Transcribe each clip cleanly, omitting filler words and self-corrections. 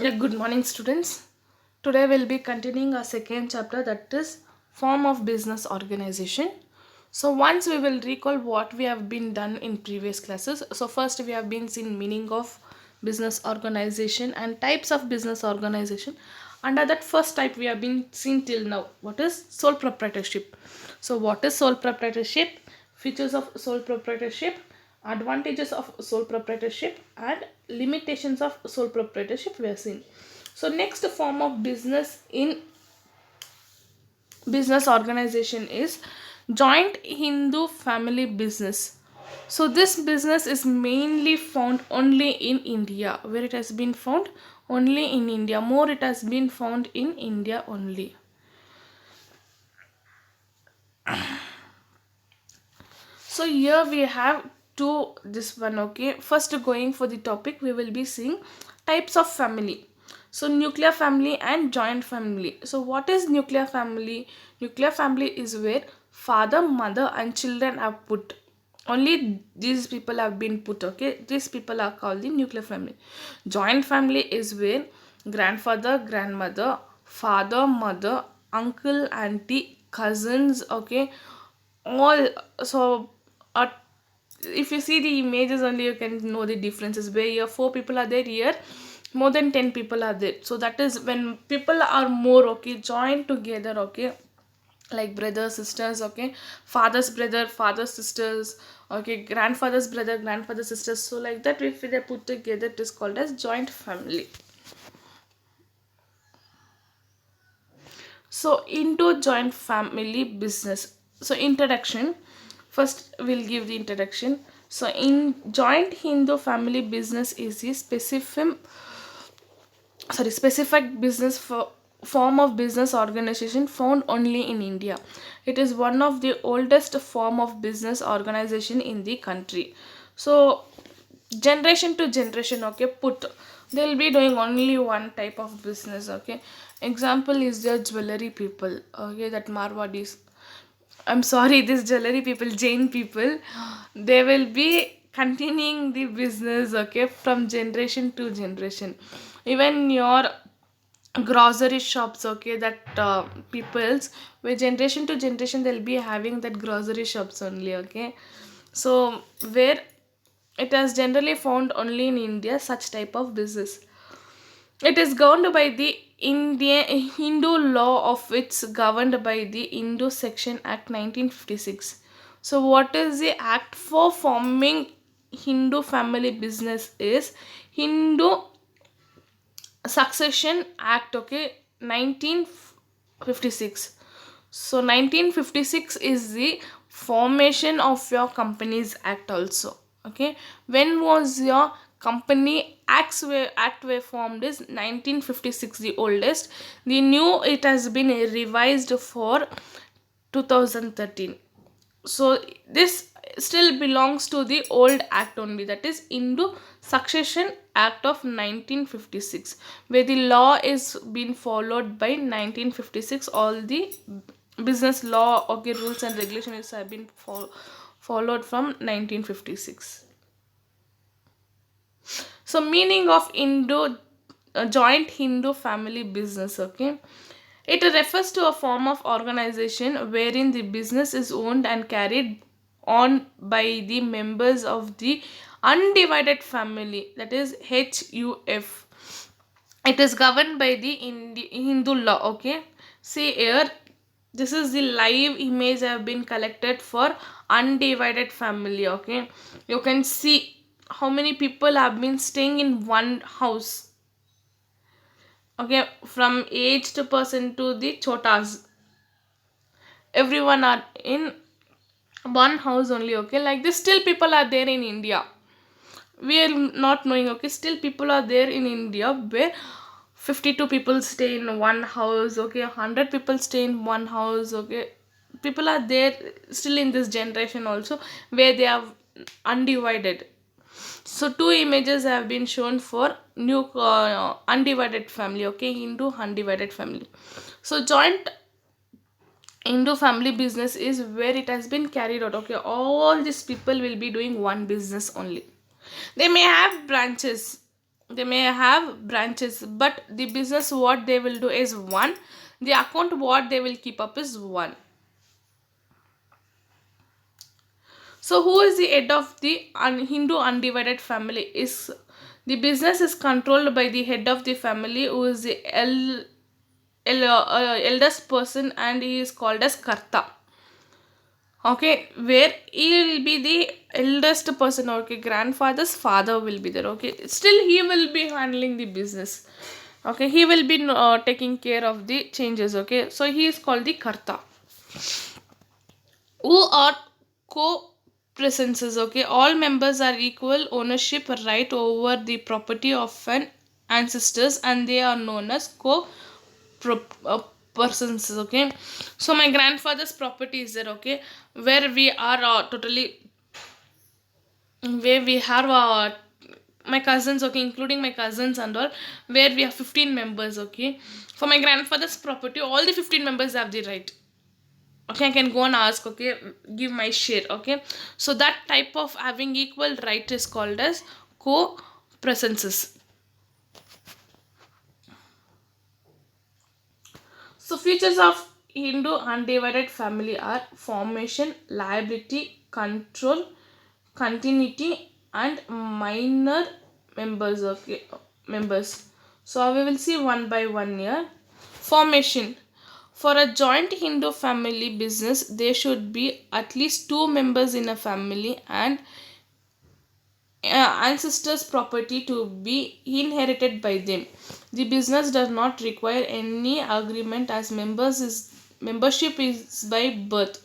Yeah, good morning, students. Today we'll be continuing our second chapter, that is form of business organization. So once we will recall what we have been done in previous classes. So first we have been seen meaning of business organization and types of business organization. Under that first type we have been seen till now. What is sole proprietorship? So what is sole proprietorship? Features of sole proprietorship, advantages of sole proprietorship, and limitations of sole proprietorship we have seen. So next form of business in business organization is joint Hindu family business. So this business is mainly found only in India. Where it has been found? Only in India. More it has been found in India only. So here we have two this one. Okay, first going for the topic, we will be seeing types of family. So nuclear family and joint family. So what is nuclear family? Nuclear family is where father, mother and children are put. Only these people have been put. Okay, these people are called the nuclear family. Joint family is where grandfather, grandmother, father, mother, uncle, auntie, cousins, okay, all. So uh, if you see the images only, you can know the differences. Where here four people are there, here more than 10 people are there. So that is when people are more, okay, joined together, okay, like brothers, sisters, okay, father's brother, father's sisters, okay, grandfather's brother, grandfather's sisters. So like that, if they put together, it is called as joint family. So into joint family business. So introduction. First we'll give the introduction. So in joint Hindu family business is a specific business for form of business organization found only in India. It is one of the oldest form of business organization in the country. So generation to generation, okay, put they'll be doing only one type of business, okay. Example is the jewelry people, okay, that Marwadis, I'm sorry, this jewelry people, Jain people, they will be continuing the business, okay, from generation to generation. Even your grocery shops, okay, that people's, where generation to generation they'll be having that grocery shops only, okay. So where it has generally found only in India, such type of business. It is governed by the Indian Hindu law of which governed by the Indo Section Act 1956. So what is the act for forming Hindu family business is Hindu Succession Act, okay, 1956. So 1956 is the formation of your company's act also, okay. When was your company act were formed is 1956, the oldest. The new, it has been revised for 2013. So this still belongs to the old act only, that is Indo Succession Act of 1956, where the law is being followed by 1956. All the business law, okay, rules and regulations have been followed from 1956. So meaning of Indo joint Hindu family business, okay. It refers to a form of organization wherein the business is owned and carried on by the members of the undivided family, that is HUF. It is governed by the Hindu law, okay. See here, this is the live image I have been collected for undivided family, okay. You can see how many people have been staying in one house, okay, from aged person to the chotas, everyone are in one house only, okay. Like this, still people are there in India. We are not knowing, okay, still people are there in India where 52 people stay in one house, okay, 100 people stay in one house, okay. People are there still in this generation also, where they are undivided. So two images have been shown for new undivided family, okay, Hindu undivided family. So joint Indo family business is where it has been carried out, okay. All these people will be doing one business only. They may have branches, they may have branches, but the business what they will do is one, the account what they will keep up is one. So who is the head of the Hindu undivided family? Is the business is controlled by the head of the family, who is the eldest person, and he is called as Karta. Okay, where he will be the eldest person. Okay, grandfather's father will be there. Okay, still he will be handling the business. Okay, he will be taking care of the changes. Okay, so he is called the Karta, who are co-presences. Okay, all members are equal ownership right over the property of an ancestors, and they are known as persons. Okay, so my grandfather's property is there. Okay, where we are totally, where we have my cousins, okay, including my cousins and all, where we have 15 members. Okay, for my grandfather's property, all the 15 members have the right. Okay, I can go and ask, okay, give my share. Okay, so that type of having equal right is called as co-presences. So features of Hindu undivided family are formation, liability, control, continuity, and minor members. Okay, members. So we will see one by one here. Formation. For a joint Hindu family business, there should be at least two members in a family, and ancestors' property to be inherited by them. The business does not require any agreement, as membership is by birth.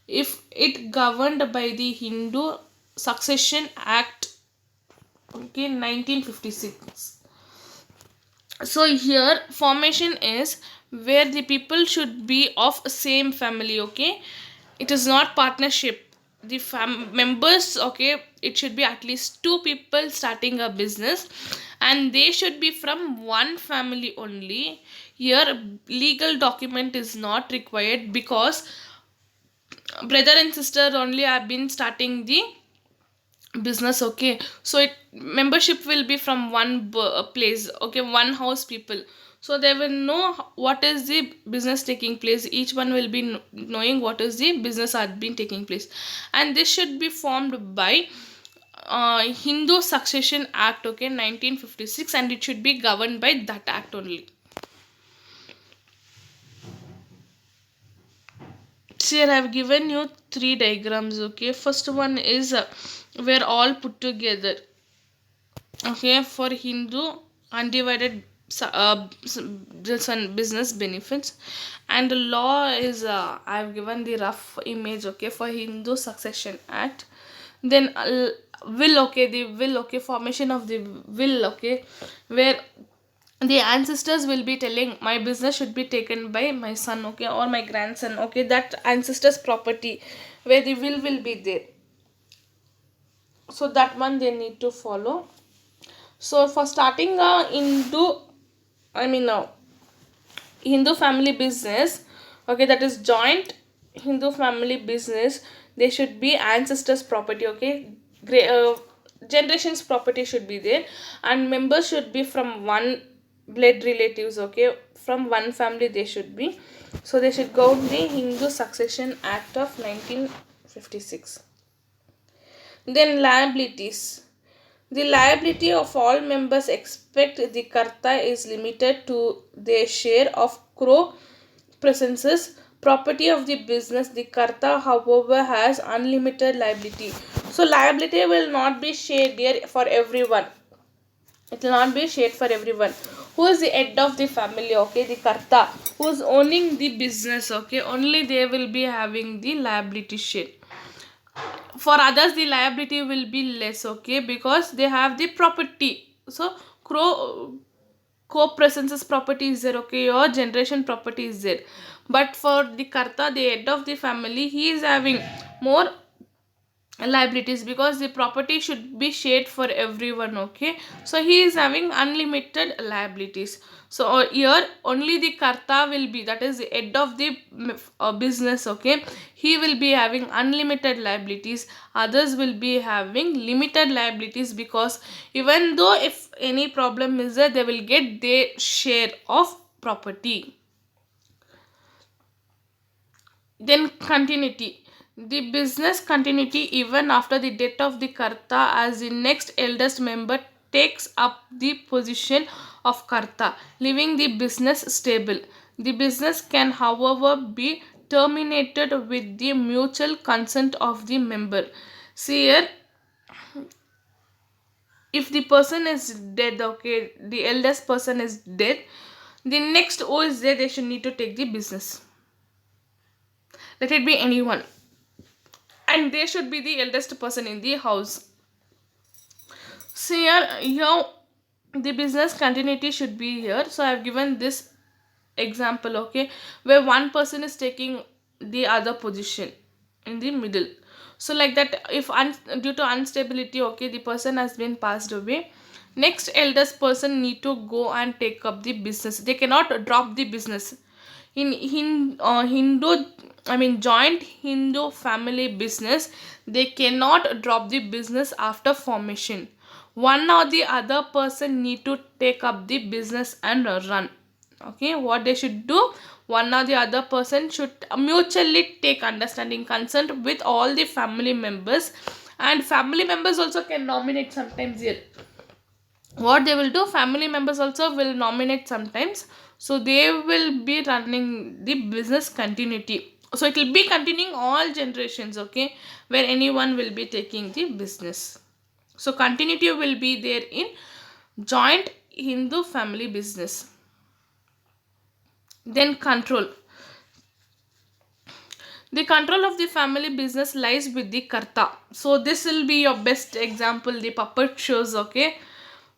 If it governed by the Hindu Succession Act, okay, 1956. So here formation is where the people should be of same family. Okay, it is not partnership. The members, okay, it should be at least two people starting a business, and they should be from one family only. Here legal document is not required, because brother and sister only have been starting the business. Okay, so it membership will be from one place. Okay, one house people, so they will know what is the business taking place. Each one will be knowing what is the business had been taking place, and this should be formed by Hindu Succession Act, okay, 1956, and it should be governed by that act only. So here I have given you three diagrams. Okay, first one is where all put together. Okay, for Hindu undivided business benefits, and the law is I have given the rough image. Okay, for Hindu Succession Act. Then will, okay, the will, okay, formation of the will. Okay, where the ancestors will be telling my business should be taken by my son, okay, or my grandson. Okay, that ancestors property, where the will be there. So that one they need to follow. So for starting Hindu family business, okay, that is joint Hindu family business, they should be ancestors property. Okay, generations property should be there, and members should be from one blood relatives. Okay, from one family they should be. So they should go with the Hindu Succession Act of 1956. Then liabilities. The liability of all members except the Karta is limited to their share of crow presences property of the business. The Karta, however, has unlimited liability. So liability will not be shared there for everyone. It will not be shared for everyone. Who is the head of the family? Okay, the Karta, who is owning the business. Okay, only they will be having the liability share. For others the liability will be less. Okay, because they have the property. So crow co-presences property is there. Okay, your generation property is there, but for the Karta, the head of the family, he is having more liabilities, because the property should be shared for everyone. Okay, so he is having unlimited liabilities. So here only the Karta will be, that is the head of the business. Okay, he will be having unlimited liabilities, others will be having limited liabilities, because even though if any problem is there, they will get their share of property. Then continuity. The business continuity even after the death of the Karta, as the next eldest member takes up the position of Karta, leaving the business stable. The business can, however, be terminated with the mutual consent of the member. See here, if the person is dead, okay, the eldest person is dead, the next who is there, they should need to take the business. Let it be anyone, and they should be the eldest person in the house. So here the business continuity should be here. So I have given this example, okay, where one person is taking the other position in the middle. So like that, if due to instability, okay, the person has been passed away, next eldest person need to go and take up the business. They cannot drop the business. In Hindu, I mean joint Hindu family business, they cannot drop the business after formation. One or the other person need to take up the business and run. Okay, what they should do, one or the other person should mutually take understanding consent with all the family members, and family members also can nominate sometimes here. What they will do, family members also will nominate sometimes, so they will be running the business continuity. So it will be continuing all generations, okay, where anyone will be taking the business. So continuity will be there in joint Hindu family business. Then control. The control of the family business lies with the Karta. So this will be your best example, the puppet shows, okay,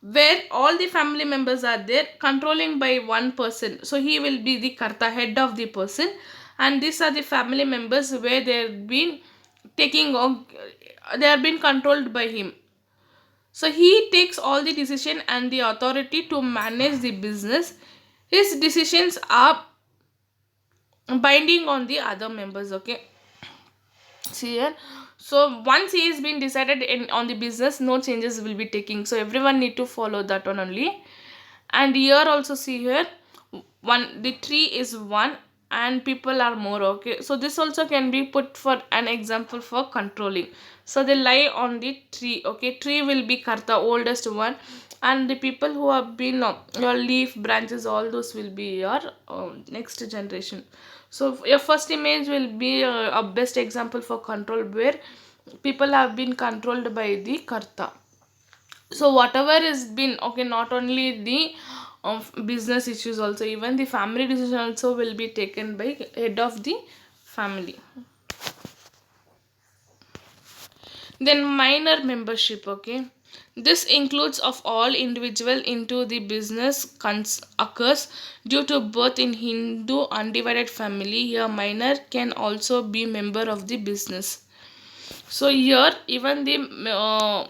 where all the family members are there controlling by one person. So he will be the Karta, head of the person, and these are the family members where they've been taking, they are being controlled by him. So he takes all the decision and the authority to manage the business. His decisions are binding on the other members, okay. See here, so once he has been decided on the business, no changes will be taking, so everyone need to follow that one only. And here also see here, one, the tree is one and people are more, okay, so this also can be put for an example for controlling. So they lie on the tree, okay, tree will be Karta, oldest one, and the people who have been your leaf, branches, all those will be your next generation. So your first image will be a best example for control, where people have been controlled by the Karta. So whatever is been, okay, not only the business issues, also even the family decision also will be taken by head of the family. Then minor membership, okay, this includes of all individual into the business occurs due to birth in Hindu undivided family. A minor can also be member of the business. So here even the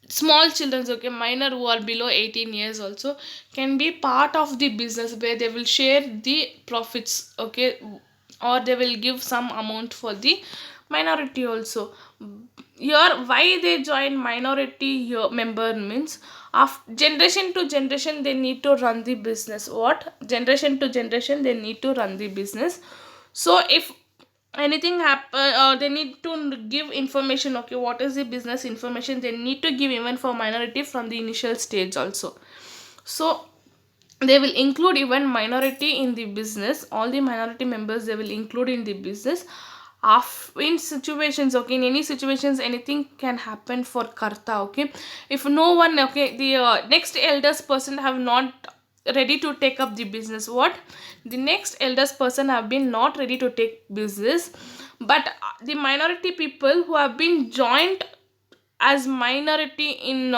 small children, okay, minor who are below 18 years also can be part of the business, where they will share the profits, okay, or they will give some amount for the minority also. Here why they join minority here member means, of generation to generation they need to run the business. What, generation to generation they need to run the business. So if anything happen, they need to give information, okay, what is the business information they need to give even for minority from the initial stage also. So they will include even minority in the business, all the minority members they will include in the business. In situations, okay, in any situations anything can happen for Karta, okay, if no one, okay, the next eldest person have not ready to take up the business. What, the next eldest person have been not ready to take business, but the minority people who have been joined as minority in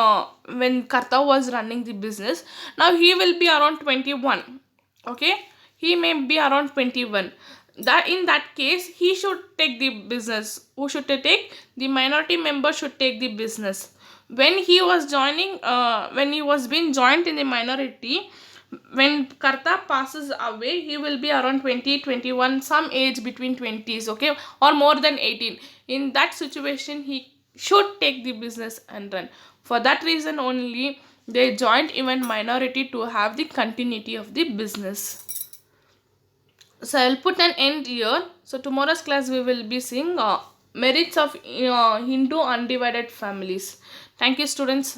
when Karta was running the business, now he will be around 21, okay, he may be around 21. That in that case he should take the business. Who should take? The minority member should take the business. When he was joining, when he was being joined in the minority, when Karta passes away, he will be around 20, 21, some age between 20s, okay, or more than 18. In that situation he should take the business and run. For that reason only, they joined even minority to have the continuity of the business. So I'll put an end here. So tomorrow's class we will be seeing merits of Hindu undivided families. Thank you, students.